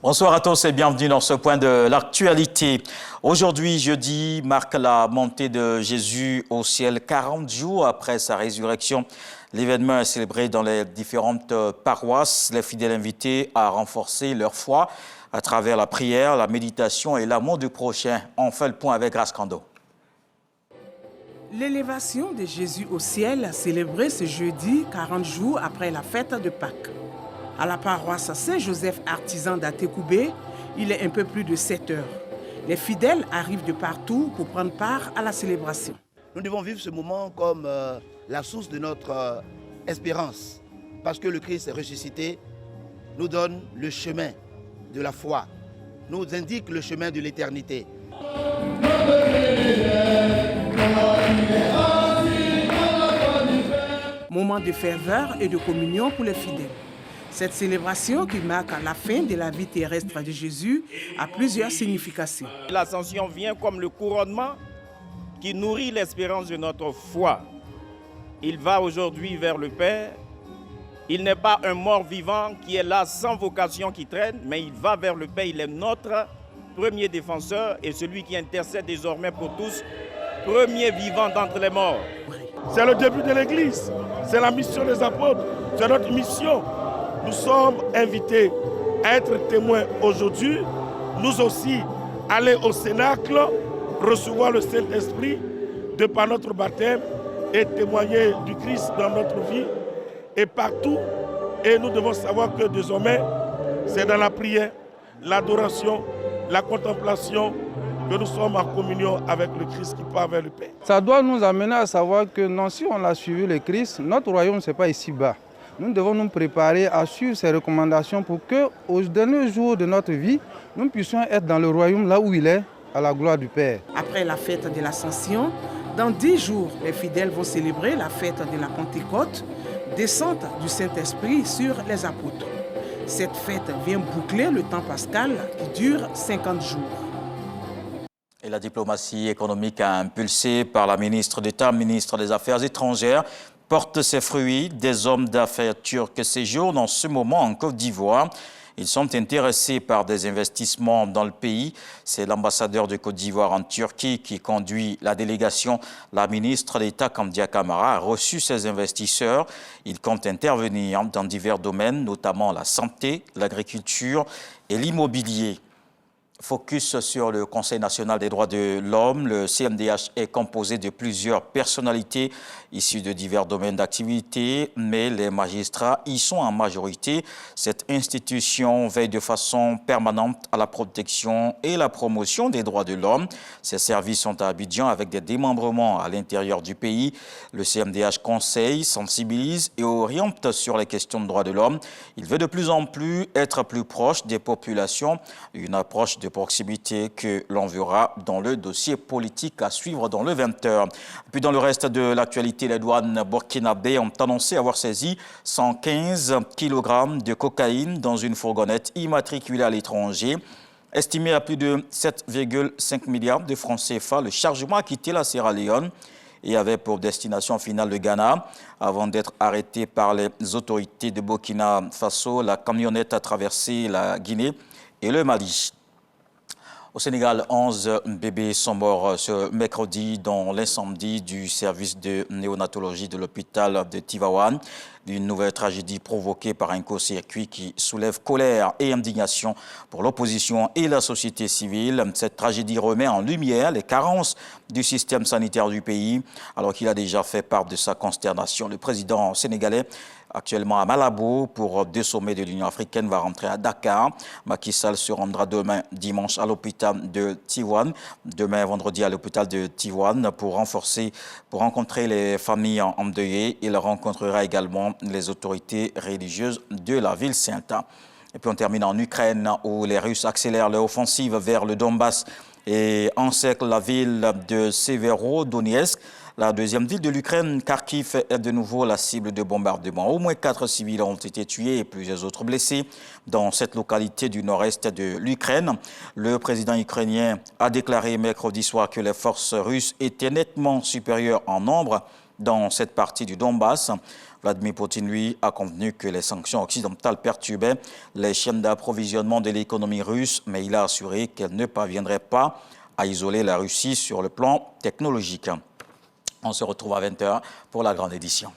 Bonsoir à tous et bienvenue dans ce point de l'actualité. Aujourd'hui, jeudi, marque la montée de Jésus au ciel 40 jours après sa résurrection. L'événement est célébré dans les différentes paroisses. Les fidèles invités à renforcer leur foi à travers la prière, la méditation et l'amour du prochain. On fait le point avec Grace Kando. L'élévation de Jésus au ciel célébrée ce jeudi 40 jours après la fête de Pâques. À la paroisse Saint-Joseph artisan d'Atekoubé, il est un peu plus de 7 heures. Les fidèles arrivent de partout pour prendre part à la célébration. Nous devons vivre ce moment comme la source de notre espérance. Parce que le Christ est ressuscité, nous donne le chemin de la foi, nous indique le chemin de l'éternité. Moment de ferveur et de communion pour les fidèles. Cette célébration qui marque la fin de la vie terrestre de Jésus a plusieurs significations. L'ascension vient comme le couronnement qui nourrit l'espérance de notre foi. Il va aujourd'hui vers le Père. Il n'est pas un mort vivant qui est là sans vocation qui traîne, mais il va vers le Père. Il est notre premier défenseur et celui qui intercède désormais pour tous, premier vivant d'entre les morts. C'est le début de l'Église, c'est la mission des apôtres, c'est notre mission. Nous sommes invités à être témoins aujourd'hui, nous aussi aller au Cénacle, recevoir le Saint-Esprit de par notre baptême et témoigner du Christ dans notre vie et partout. Et nous devons savoir que désormais, c'est dans la prière, l'adoration, la contemplation que nous sommes en communion avec le Christ qui part vers le Père. Ça doit nous amener à savoir que non, si on a suivi le Christ, notre royaume ce n'est pas ici-bas. Nous devons nous préparer à suivre ces recommandations pour qu'aux derniers jours de notre vie, nous puissions être dans le royaume là où il est, à la gloire du Père. Après la fête de l'Ascension, dans 10 jours, les fidèles vont célébrer la fête de la Pentecôte, descente du Saint-Esprit sur les apôtres. Cette fête vient boucler le temps pascal qui dure 50 jours. Et la diplomatie économique impulsée par la ministre d'État, ministre des Affaires étrangères, porte ses fruits. Des hommes d'affaires turcs séjournent en ce moment en Côte d'Ivoire. Ils sont intéressés par des investissements dans le pays. C'est l'ambassadeur de Côte d'Ivoire en Turquie qui conduit la délégation. La ministre d'État, Kandia Camara, a reçu ces investisseurs. Ils comptent intervenir dans divers domaines, notamment la santé, l'agriculture et l'immobilier. Focus sur le Conseil national des droits de l'homme. Le CNDH est composé de plusieurs personnalités issues de divers domaines d'activité, mais les magistrats y sont en majorité. Cette institution veille de façon permanente à la protection et la promotion des droits de l'homme. Ses services sont à Abidjan avec des démembrements à l'intérieur du pays. Le CNDH conseille, sensibilise et oriente sur les questions de droits de l'homme. Il veut de plus en plus être plus proche des populations, une approche de proximité que l'on verra dans le dossier politique à suivre dans le 20h. Puis dans le reste de l'actualité, les douanes burkinabées ont annoncé avoir saisi 115 kg de cocaïne dans une fourgonnette immatriculée à l'étranger. Estimé à plus de 7,5 milliards de francs CFA, le chargement a quitté la Sierra Leone et avait pour destination finale le Ghana. Avant d'être arrêté par les autorités de Burkina Faso, la camionnette a traversé la Guinée et le Mali. Au Sénégal, 11 bébés sont morts ce mercredi dans l'incendie du service de néonatologie de l'hôpital de Tivaouane. Une nouvelle tragédie provoquée par un court-circuit qui soulève colère et indignation pour l'opposition et la société civile. Cette tragédie remet en lumière les carences du système sanitaire du pays, alors qu'il a déjà fait part de sa consternation. Le président sénégalais, actuellement à Malabo pour 2 sommets de l'Union africaine, va rentrer à Dakar. Macky Sall se rendra demain dimanche à l'hôpital de Tivaouane, demain vendredi à l'hôpital de Tivaouane pour rencontrer les familles endeuillées. Il rencontrera également les autorités religieuses de la ville sainte. Et puis on termine en Ukraine où les Russes accélèrent leur offensive vers le Donbass et encerclent la ville de Severodonetsk. La deuxième ville de l'Ukraine, Kharkiv, est de nouveau la cible de bombardements. Au moins 4 civils ont été tués et plusieurs autres blessés dans cette localité du nord-est de l'Ukraine. Le président ukrainien a déclaré mercredi soir que les forces russes étaient nettement supérieures en nombre dans cette partie du Donbass. Vladimir Poutine, lui, a convenu que les sanctions occidentales perturbaient les chaînes d'approvisionnement de l'économie russe, mais il a assuré qu'elles ne parviendraient pas à isoler la Russie sur le plan technologique. On se retrouve à 20h pour la grande édition.